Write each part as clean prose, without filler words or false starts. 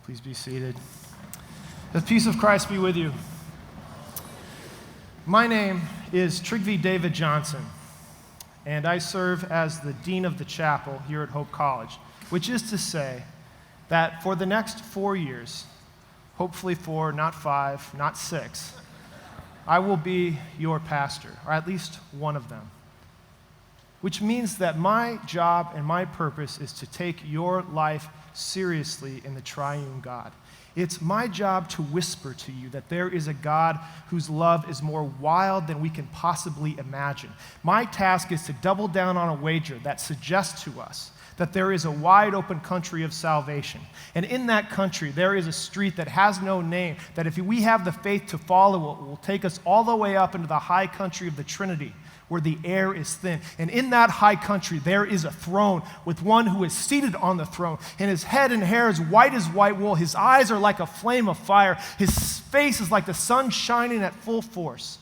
Please be seated. The peace of Christ be with you. My name is Trygve David Johnson, and I serve as the Dean of the Chapel here at Hope College, which is to say that for the next 4 years, hopefully 4, not 5, not 6, I will be your pastor, or at least one of them. Which means that my job and my purpose is to take your life seriously in the triune God. It's my job to whisper to you that there is a God whose love is more wild than we can possibly imagine. My task is to double down on a wager that suggests to us that there is a wide open country of salvation. And in that country, there is a street that has no name, that if we have the faith to follow it, will take us all the way up into the high country of the Trinity, where the air is thin. And in that high country, there is a throne with one who is seated on the throne. And his head and hair is white as white wool. His eyes are like a flame of fire. His face is like the sun shining at full force.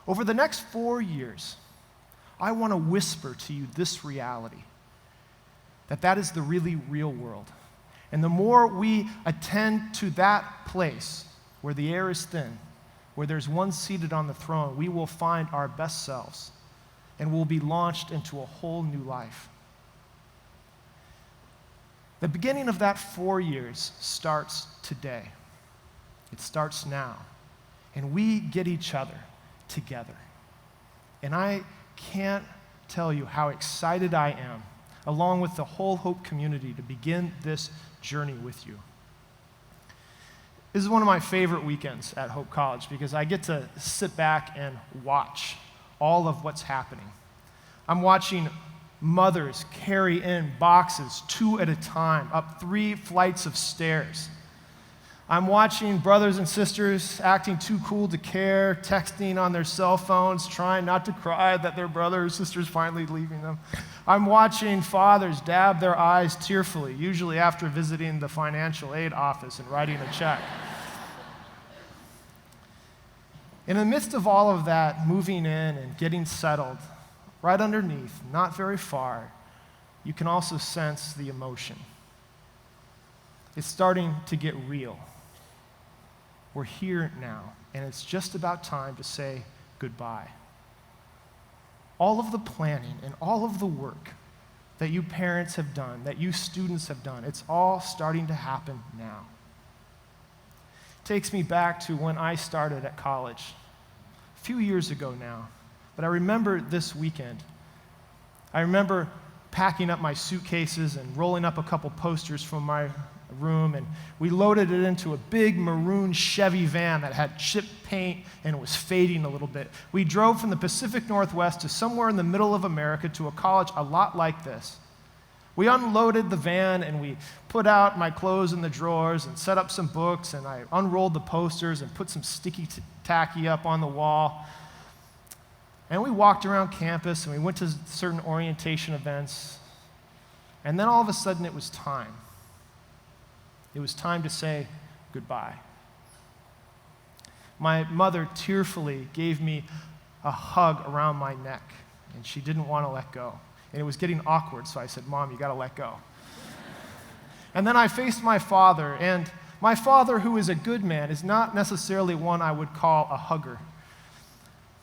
Over the next 4 years, I want to whisper to you this reality, that is the really real world. And the more we attend to that place where the air is thin, where there's one seated on the throne, we will find our best selves and will be launched into a whole new life. The beginning of that 4 years starts today. It starts now. And we get each other together. And I can't tell you how excited I am, along with the whole Hope community, to begin this journey with you. This is one of my favorite weekends at Hope College because I get to sit back and watch all of what's happening. I'm watching mothers carry in boxes 2 at a time up 3 flights of stairs. I'm watching brothers and sisters acting too cool to care, texting on their cell phones, trying not to cry that their brother or sister is finally leaving them. I'm watching fathers dab their eyes tearfully, usually after visiting the financial aid office and writing a check. In the midst of all of that, moving in and getting settled, right underneath, not very far, you can also sense the emotion. It's starting to get real. We're here now, and it's just about time to say goodbye. All of the planning and all of the work that you parents have done, that you students have done, it's all starting to happen now. It takes me back to when I started at college, a few years ago now, but I remember this weekend. I remember packing up my suitcases and rolling up a couple posters from my room, and we loaded it into a big maroon Chevy van that had chipped paint and was fading a little bit. We drove from the Pacific Northwest to somewhere in the middle of America to a college a lot like this. We unloaded the van and we put out my clothes in the drawers and set up some books, and I unrolled the posters and put some sticky tacky up on the wall. And we walked around campus and we went to certain orientation events, and then all of a sudden it was time. It was time to say goodbye. My mother tearfully gave me a hug around my neck, and she didn't want to let go. And it was getting awkward, so I said, "Mom, you got to let go." And then I faced my father, and my father, who is a good man, is not necessarily one I would call a hugger.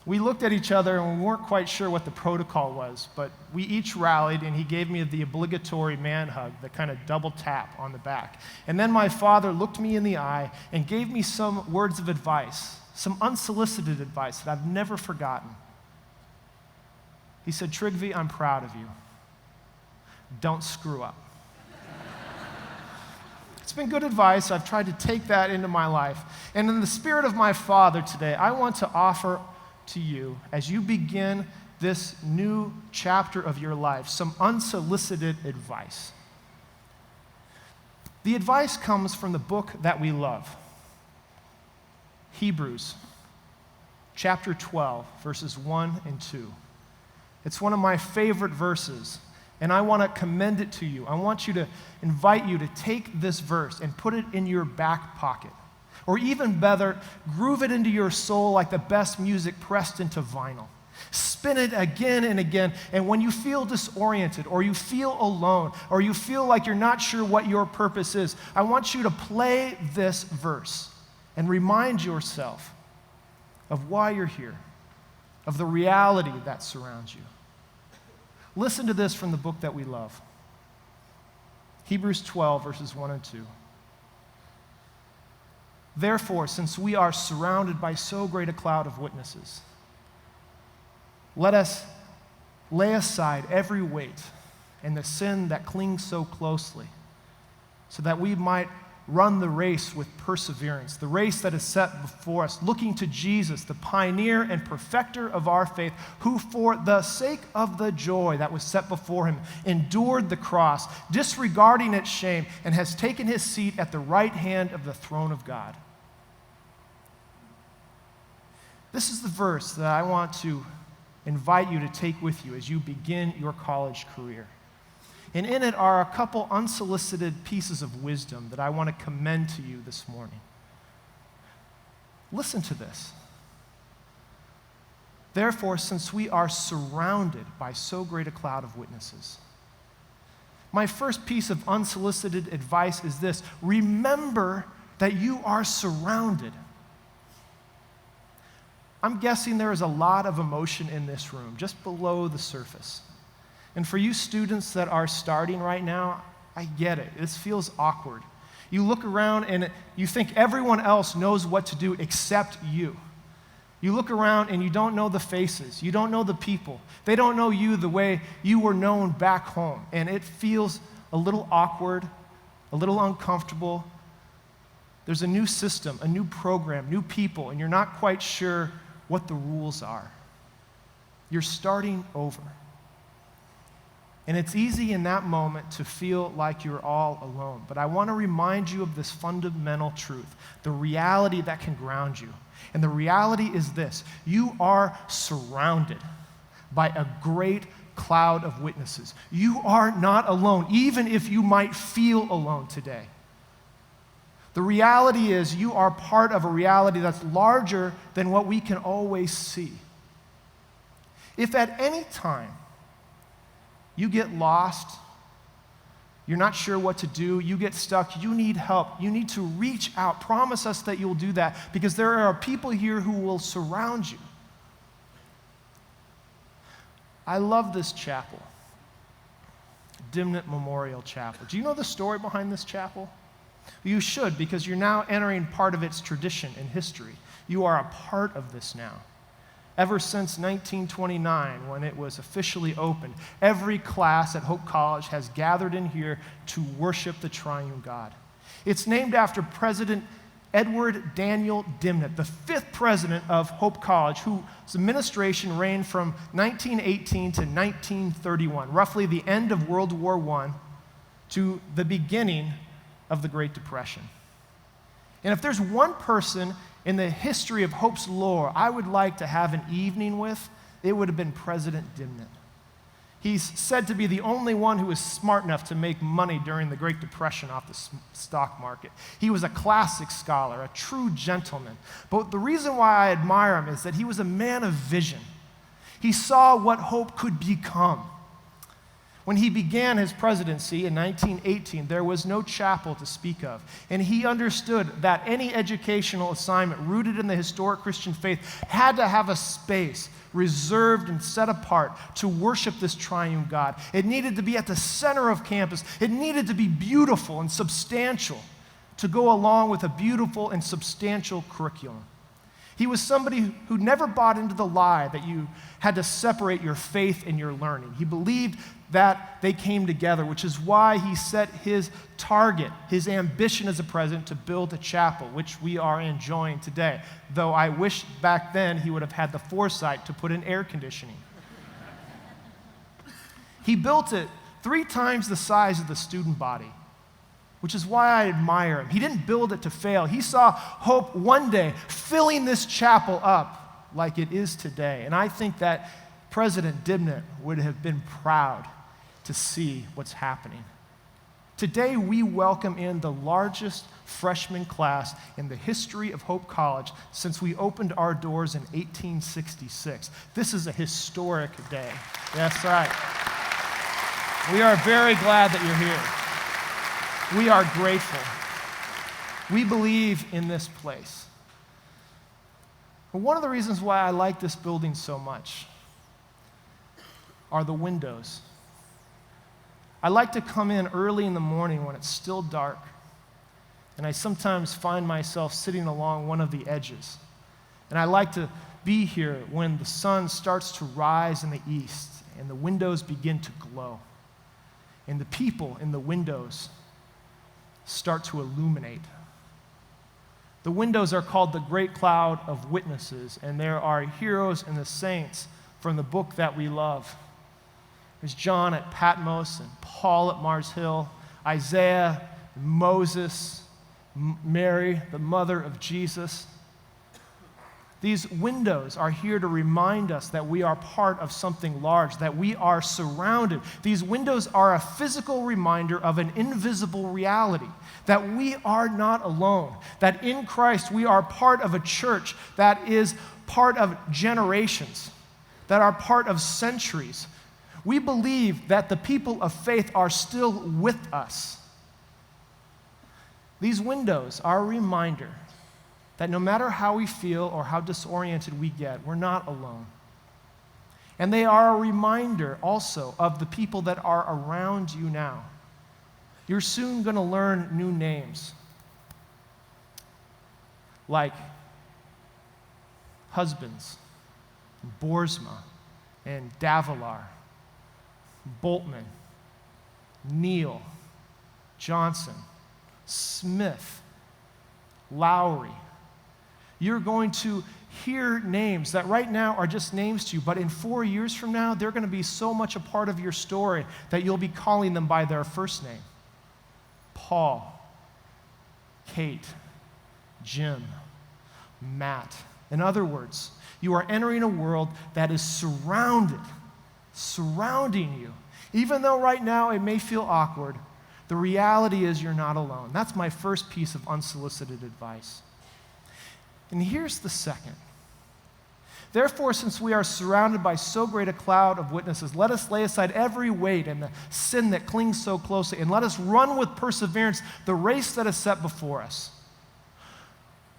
We looked at each other and we weren't quite sure what the protocol was, but we each rallied and he gave me the obligatory man hug, the kind of double tap on the back. And then my father looked me in the eye and gave me some words of advice, some unsolicited advice that I've never forgotten. He said, "Trygve, I'm proud of you. Don't screw up." It's been good advice. I've tried to take that into my life. And in the spirit of my father today, I want to offer to you, as you begin this new chapter of your life, some unsolicited advice. The advice comes from the book that we love, Hebrews, chapter 12, verses 1 and 2. It's one of my favorite verses, and I want to commend it to you. I want you to invite you to take this verse and put it in your back pocket. Or even better, groove it into your soul like the best music pressed into vinyl. Spin it again and again. And when you feel disoriented or you feel alone or you feel like you're not sure what your purpose is, I want you to play this verse and remind yourself of why you're here, of the reality that surrounds you. Listen to this from the book that we love. Hebrews 12, verses 1 and 2. Therefore, since we are surrounded by so great a cloud of witnesses, let us lay aside every weight and the sin that clings so closely, so that we might run the race with perseverance, the race that is set before us, looking to Jesus, the pioneer and perfecter of our faith, who for the sake of the joy that was set before him endured the cross, disregarding its shame, and has taken his seat at the right hand of the throne of God. This is the verse that I want to invite you to take with you as you begin your college career. And in it are a couple unsolicited pieces of wisdom that I want to commend to you this morning. Listen to this. Therefore, since we are surrounded by so great a cloud of witnesses, my first piece of unsolicited advice is this: remember that you are surrounded. I'm guessing there is a lot of emotion in this room, just below the surface. And for you students that are starting right now, I get it. This feels awkward. You look around and you think everyone else knows what to do except you. You look around and you don't know the faces. You don't know the people. They don't know you the way you were known back home. And it feels a little awkward, a little uncomfortable. There's a new system, a new program, new people, and you're not quite sure what the rules are. You're starting over. And it's easy in that moment to feel like you're all alone. But I want to remind you of this fundamental truth, the reality that can ground you. And the reality is this: you are surrounded by a great cloud of witnesses. You are not alone, even if you might feel alone today. The reality is you are part of a reality that's larger than what we can always see. If at any time you get lost, you're not sure what to do, you get stuck, you need help, you need to reach out. Promise us that you'll do that, because there are people here who will surround you. I love this chapel, Dimnett Memorial Chapel. Do you know the story behind this chapel? You should, because you're now entering part of its tradition and history. You are a part of this now. Ever since 1929, when it was officially opened, every class at Hope College has gathered in here to worship the triune God. It's named after President Edward Daniel Dimnett, the fifth president of Hope College, whose administration reigned from 1918 to 1931, roughly the end of World War I to the beginning of the Great Depression. And if there's one person in the history of Hope's lore I would like to have an evening with, it would have been President Dimnett. He's said to be the only one who was smart enough to make money during the Great Depression off the stock market. He was a classic scholar, a true gentleman. But the reason why I admire him is that he was a man of vision. He saw what Hope could become. When he began his presidency in 1918, there was no chapel to speak of. And he understood that any educational assignment rooted in the historic Christian faith had to have a space reserved and set apart to worship this triune God. It needed to be at the center of campus. It needed to be beautiful and substantial to go along with a beautiful and substantial curriculum. He was somebody who never bought into the lie that you had to separate your faith and your learning. He believed that they came together, which is why he set his target, his ambition as a president, to build a chapel, which we are enjoying today. Though I wish back then he would have had the foresight to put in air conditioning. He built it 3 times the size of the student body, which is why I admire him. He didn't build it to fail. He saw Hope one day filling this chapel up like it is today. And I think that President Dimnett would have been proud to see what's happening. Today, we welcome in the largest freshman class in the history of Hope College since we opened our doors in 1866. This is a historic day. That's right. We are very glad that you're here. We are grateful. We believe in this place. But one of the reasons why I like this building so much are the windows. I like to come in early in the morning when it's still dark, and I sometimes find myself sitting along one of the edges. And I like to be here when the sun starts to rise in the east and the windows begin to glow. And the people in the windows start to illuminate. The windows are called the great cloud of witnesses, and there are heroes and the saints from the book that we love. There's John at Patmos and Paul at Mars Hill, Isaiah, Moses, Mary, the mother of Jesus. These windows are here to remind us that we are part of something large, that we are surrounded. These windows are a physical reminder of an invisible reality, that we are not alone, that in Christ we are part of a church that is part of generations, that are part of centuries. We believe that the people of faith are still with us. These windows are a reminder that no matter how we feel or how disoriented we get, we're not alone. And they are a reminder also of the people that are around you now. You're soon going to learn new names, like Husbands, Boersma, and Davilar, Boltman, Neal, Johnson, Smith, Lowry. You're going to hear names that right now are just names to you, but in 4 years from now, they're going to be so much a part of your story that you'll be calling them by their first name. Paul, Kate, Jim, Matt. In other words, you are entering a world that is surrounding you. Even though right now it may feel awkward, the reality is you're not alone. That's my first piece of unsolicited advice. And here's the second. Therefore, since we are surrounded by so great a cloud of witnesses, let us lay aside every weight and the sin that clings so closely, and let us run with perseverance the race that is set before us.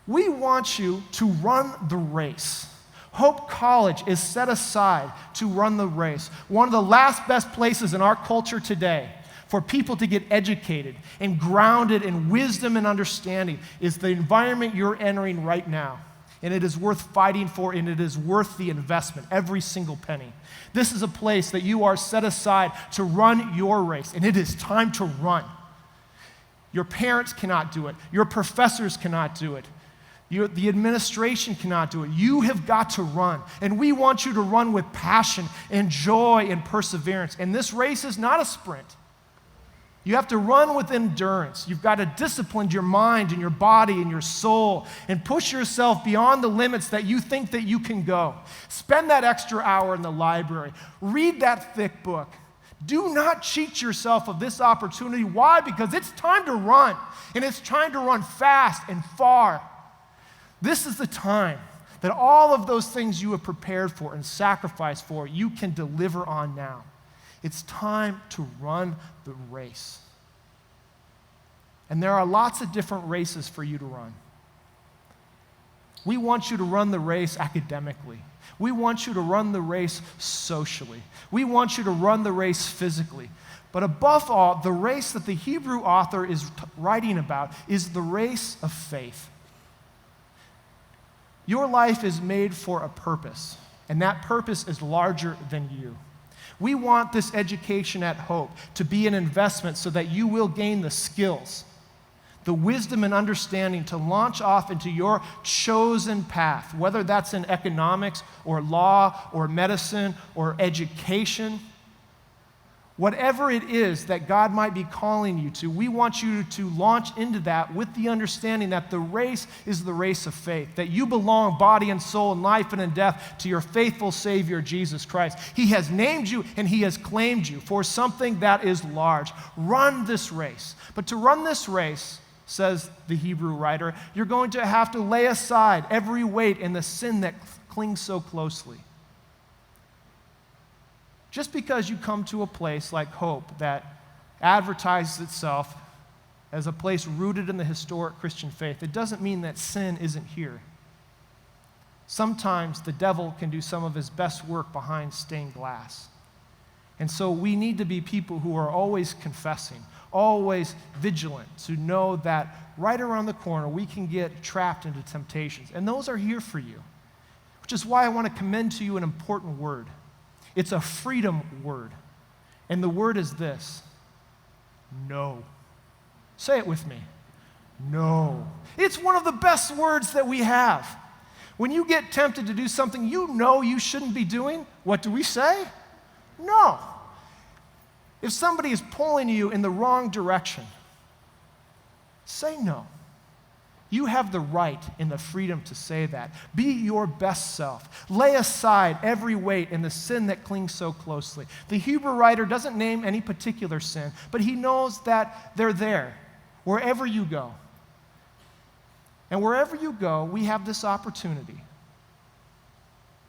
We want you to run the race. Hope College is set aside to run the race. One of the last best places in our culture today for people to get educated and grounded in wisdom and understanding is the environment you're entering right now. And it is worth fighting for, and it is worth the investment, every single penny. This is a place that you are set aside to run your race, and it is time to run. Your parents cannot do it. Your professors cannot do it. The administration cannot do it. You have got to run. And we want you to run with passion and joy and perseverance. And this race is not a sprint. You have to run with endurance. You've got to discipline your mind and your body and your soul and push yourself beyond the limits that you think that you can go. Spend that extra hour in the library. Read that thick book. Do not cheat yourself of this opportunity. Why? Because it's time to run, and it's time to run fast and far. This is the time that all of those things you have prepared for and sacrificed for, you can deliver on now. It's time to run the race. And there are lots of different races for you to run. We want you to run the race academically. We want you to run the race socially. We want you to run the race physically. But above all, the race that the Hebrew author is writing about is the race of faith. Your life is made for a purpose, and that purpose is larger than you. We want this education at Hope to be an investment so that you will gain the skills, the wisdom and understanding to launch off into your chosen path, whether that's in economics or law or medicine or education Whatever it is that God might be calling you to, we want you to launch into that with the understanding that the race is the race of faith, that you belong body and soul and life and in death to your faithful Savior, Jesus Christ. He has named you and He has claimed you for something that is large. Run this race. But to run this race, says the Hebrew writer, you're going to have to lay aside every weight and the sin that clings so closely. Just because you come to a place like Hope that advertises itself as a place rooted in the historic Christian faith, it doesn't mean that sin isn't here. Sometimes the devil can do some of his best work behind stained glass. And so we need to be people who are always confessing, always vigilant, to know that right around the corner we can get trapped into temptations. And those are here for you, which is why I want to commend to you an important word. It's a freedom word. And the word is this: no. Say it with me. No. It's one of the best words that we have. When you get tempted to do something you know you shouldn't be doing, what do we say? No. If somebody is pulling you in the wrong direction, say no. You have the right and the freedom to say that. Be your best self. Lay aside every weight and the sin that clings so closely. The Hebrew writer doesn't name any particular sin, but he knows that they're there wherever you go. And wherever you go, we have this opportunity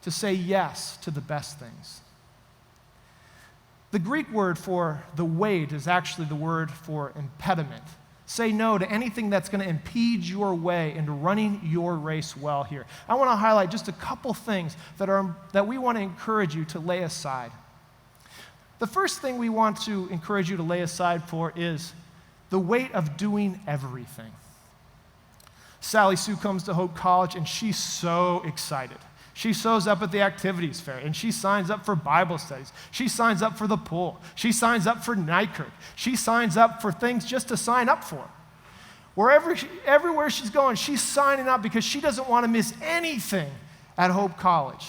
to say yes to the best things. The Greek word for the weight is actually the word for impediment. Say no to anything that's going to impede your way into running your race well here. I want to highlight just a couple things that we want to encourage you to lay aside. The first thing we want to encourage you to lay aside for is the weight of doing everything. Sally Sue comes to Hope College and she's so excited. She shows up at the activities fair, and she signs up for Bible studies. She signs up for the pool. She signs up for Nike. She signs up for things just to sign up for. Everywhere she's going, she's signing up because she doesn't want to miss anything at Hope College.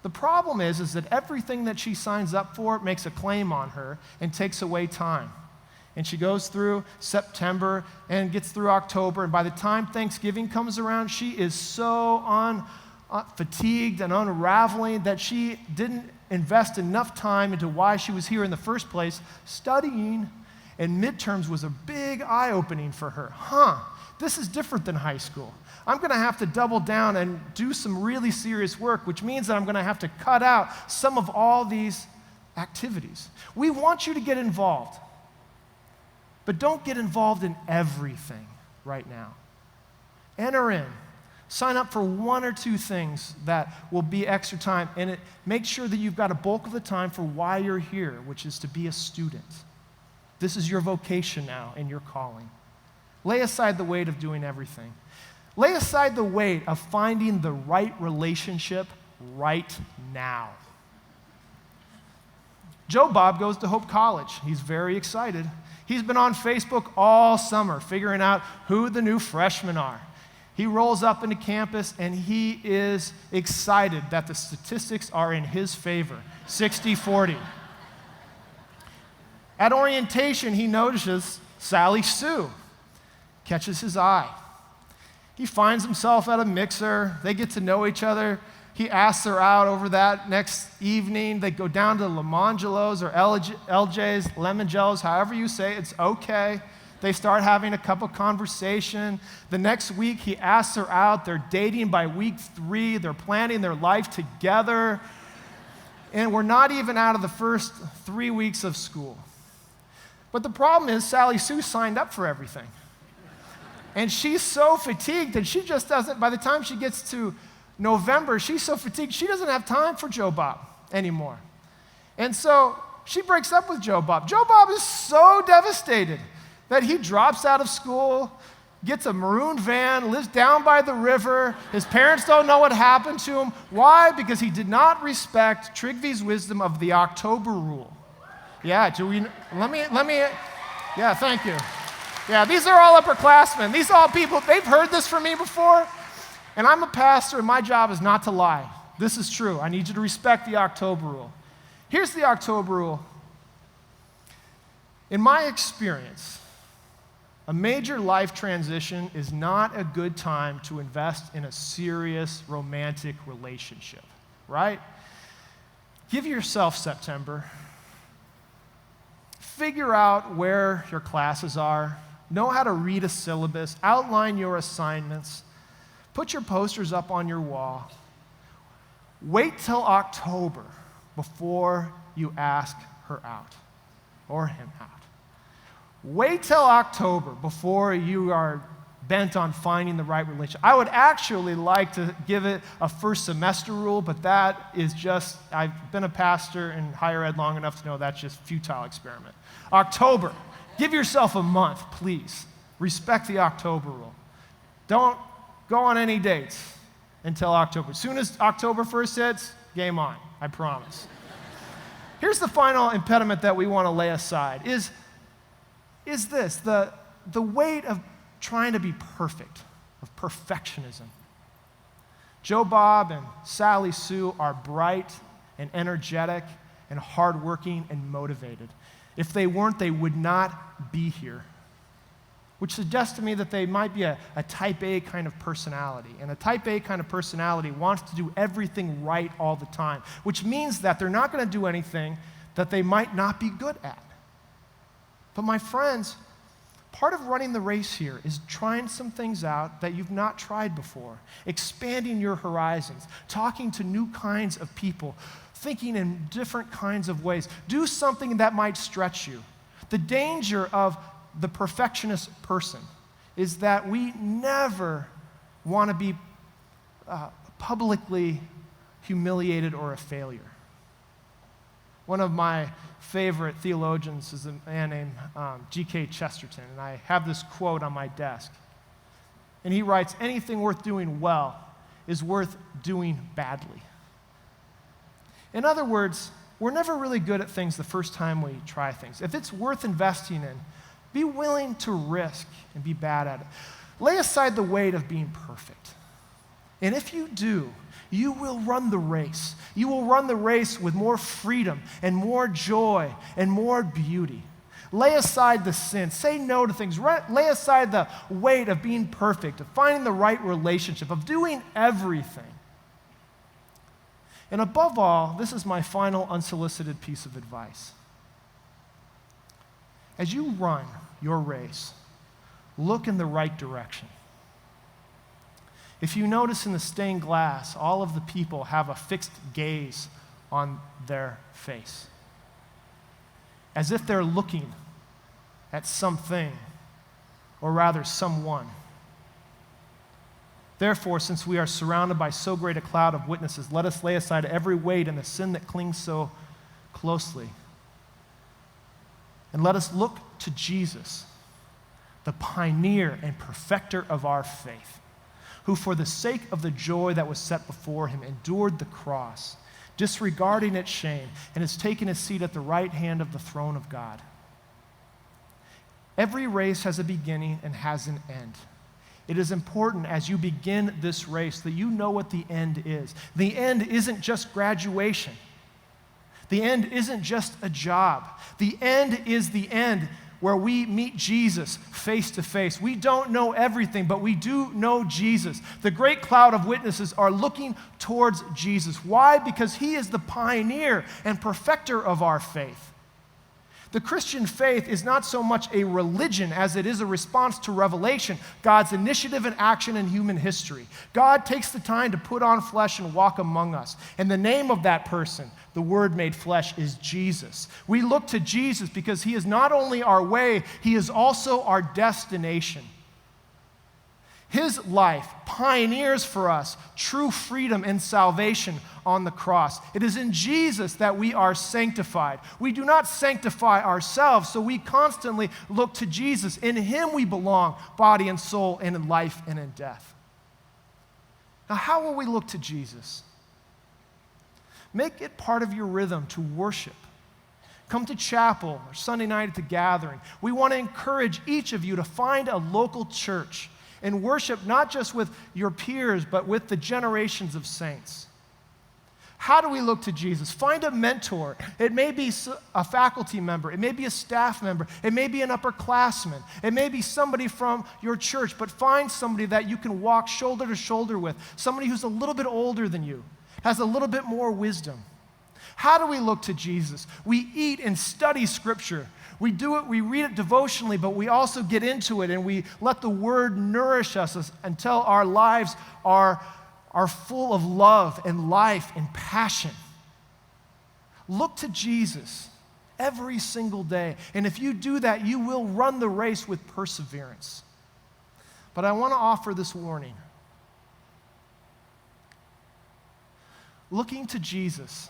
The problem is that everything that she signs up for makes a claim on her and takes away time. And she goes through September and gets through October, and by the time Thanksgiving comes around, she is so fatigued and unraveling that she didn't invest enough time into why she was here in the first place. Studying and midterms was a big eye-opening for her. This is different than high school. I'm going to have to double down and do some really serious work, which means that I'm going to have to cut out some of all these activities. We want you to get involved, but don't get involved in everything right now. Enter in. Sign up for one or two things that will be extra time, and make sure that you've got a bulk of the time for why you're here, which is to be a student. This is your vocation now and your calling. Lay aside the weight of doing everything. Lay aside the weight of finding the right relationship right now. Joe Bob goes to Hope College. He's very excited. He's been on Facebook all summer figuring out who the new freshmen are. He rolls up into campus, and he is excited that the statistics are in his favor, 60-40. At orientation, he notices Sally Sue, catches his eye. He finds himself at a mixer. They get to know each other. He asks her out over that next evening. They go down to Lemongelos or LJ's, Lemon Jellos, however you say it, it's okay. They start having a cup of conversation. The next week, he asks her out. They're dating by week 3. They're planning their life together. And we're not even out of the first 3 weeks of school. But the problem is Sally Sue signed up for everything. And she's so fatigued that she just doesn't, by the time she gets to November, she's so fatigued, she doesn't have time for Joe Bob anymore. And so she breaks up with Joe Bob. Joe Bob is so devastated that he drops out of school, gets a maroon van, lives down by the river. His parents don't know what happened to him. Why? Because he did not respect Trygve's wisdom of the October rule. Yeah, yeah, thank you. Yeah, these are all upperclassmen. These are all people, they've heard this from me before, and I'm a pastor, and my job is not to lie. This is true. I need you to respect the October rule. Here's the October rule. In my experience, a major life transition is not a good time to invest in a serious romantic relationship, right? Give yourself September. Figure out where your classes are. Know how to read a syllabus. Outline your assignments. Put your posters up on your wall. Wait till October before you ask her out or him out. Wait till October before you are bent on finding the right relationship. I would actually like to give it a first semester rule, but that is just, I've been a pastor in higher ed long enough to know that's just a futile experiment. October, give yourself a month, please. Respect the October rule. Don't go on any dates until October. As soon as October 1st hits, game on, I promise. Here's the final impediment that we want to lay aside, is this, the weight of trying to be perfect, of perfectionism. Joe Bob and Sally Sue are bright and energetic and hardworking and motivated. If they weren't, they would not be here, which suggests to me that they might be a type A kind of personality. And a type A kind of personality wants to do everything right all the time, which means that they're not going to do anything that they might not be good at. But my friends, part of running the race here is trying some things out that you've not tried before, expanding your horizons, talking to new kinds of people, thinking in different kinds of ways. Do something that might stretch you. The danger of the perfectionist person is that we never want to be publicly humiliated or a failure. One of my favorite theologians is a man named G.K. Chesterton, and I have this quote on my desk. And he writes, "Anything worth doing well is worth doing badly." In other words, we're never really good at things the first time we try things. If it's worth investing in, be willing to risk and be bad at it. Lay aside the weight of being perfect. And if you do, you will run the race. You will run the race with more freedom and more joy and more beauty. Lay aside the sin. Say no to things. Lay aside the weight of being perfect, of finding the right relationship, of doing everything. And above all, this is my final unsolicited piece of advice. As you run your race, look in the right direction. If you notice in the stained glass, all of the people have a fixed gaze on their face, as if they're looking at something, or rather someone. Therefore, since we are surrounded by so great a cloud of witnesses, let us lay aside every weight and the sin that clings so closely. And let us look to Jesus, the pioneer and perfecter of our faith, who for the sake of the joy that was set before him endured the cross, disregarding its shame, and has taken his seat at the right hand of the throne of God. Every race has a beginning and has an end. It is important as you begin this race that you know what the end is. The end isn't just graduation. The end isn't just a job. The end is the end where we meet Jesus face to face. We don't know everything, but we do know Jesus. The great cloud of witnesses are looking towards Jesus. Why? Because he is the pioneer and perfecter of our faith. The Christian faith is not so much a religion as it is a response to revelation, God's initiative and action in human history. God takes the time to put on flesh and walk among us. And the name of that person, the Word made flesh, is Jesus. We look to Jesus because he is not only our way, he is also our destination. His life pioneers for us true freedom and salvation on the cross. It is in Jesus that we are sanctified. We do not sanctify ourselves, so we constantly look to Jesus. In him we belong, body and soul, and in life and in death. Now, how will we look to Jesus? Make it part of your rhythm to worship. Come to chapel or Sunday night at the gathering. We want to encourage each of you to find a local church and worship not just with your peers, but with the generations of saints. How do we look to Jesus? Find a mentor. It may be a faculty member. It may be a staff member. It may be an upperclassman. It may be somebody from your church, but find somebody that you can walk shoulder to shoulder with, somebody who's a little bit older than you, has a little bit more wisdom. How do we look to Jesus? We eat and study Scripture. We do it, we read it devotionally, but we also get into it and we let the Word nourish us until our lives are full of love and life and passion. Look to Jesus every single day. And if you do that, you will run the race with perseverance. But I want to offer this warning. Looking to Jesus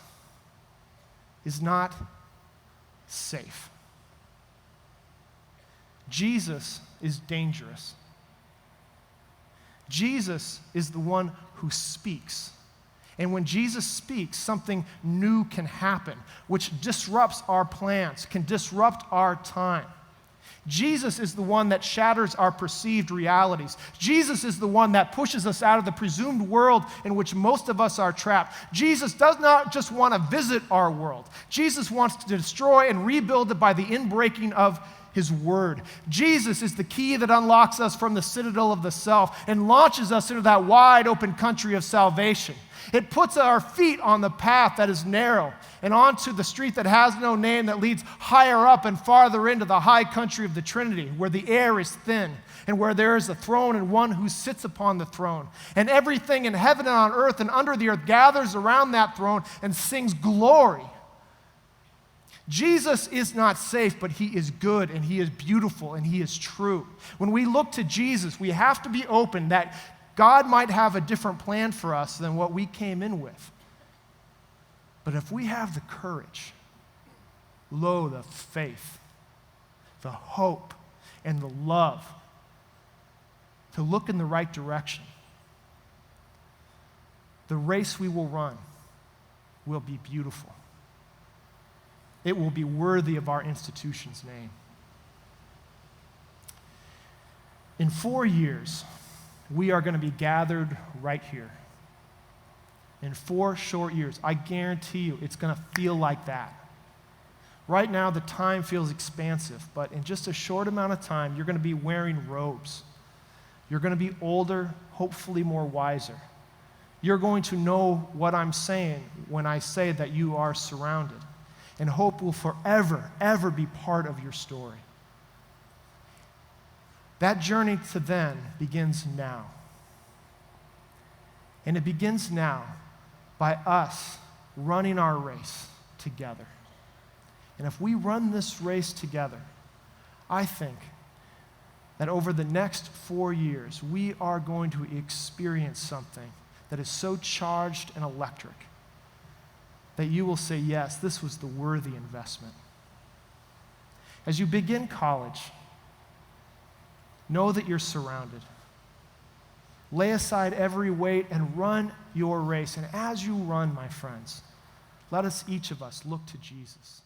is not safe. Jesus is dangerous. Jesus is the one who speaks. And when Jesus speaks, something new can happen, which disrupts our plans, can disrupt our time. Jesus is the one that shatters our perceived realities. Jesus is the one that pushes us out of the presumed world in which most of us are trapped. Jesus does not just want to visit our world. Jesus wants to destroy and rebuild it by the inbreaking of His Word. Jesus is the key that unlocks us from the citadel of the self and launches us into that wide open country of salvation. It puts our feet on the path that is narrow and onto the street that has no name, that leads higher up and farther into the high country of the Trinity, where the air is thin and where there is a throne and one who sits upon the throne. And everything in heaven and on earth and under the earth gathers around that throne and sings glory. Jesus is not safe, but He is good and He is beautiful and He is true. When we look to Jesus, we have to be open that God might have a different plan for us than what we came in with. But if we have the courage, the faith, the hope, and the love to look in the right direction, the race we will run will be beautiful. It will be worthy of our institution's name. In 4 years, we are going to be gathered right here. In 4 short years, I guarantee you it's going to feel like that. Right now, the time feels expansive, but in just a short amount of time, you're going to be wearing robes. You're going to be older, hopefully more wiser. You're going to know what I'm saying when I say that you are surrounded. And hope will forever, ever be part of your story. That journey to then begins now. And it begins now by us running our race together. And if we run this race together, I think that over the next 4 years, we are going to experience something that is so charged and electric that you will say, yes, this was the worthy investment. As you begin college, know that you're surrounded. Lay aside every weight and run your race. And as you run, my friends, let us, each of us, look to Jesus.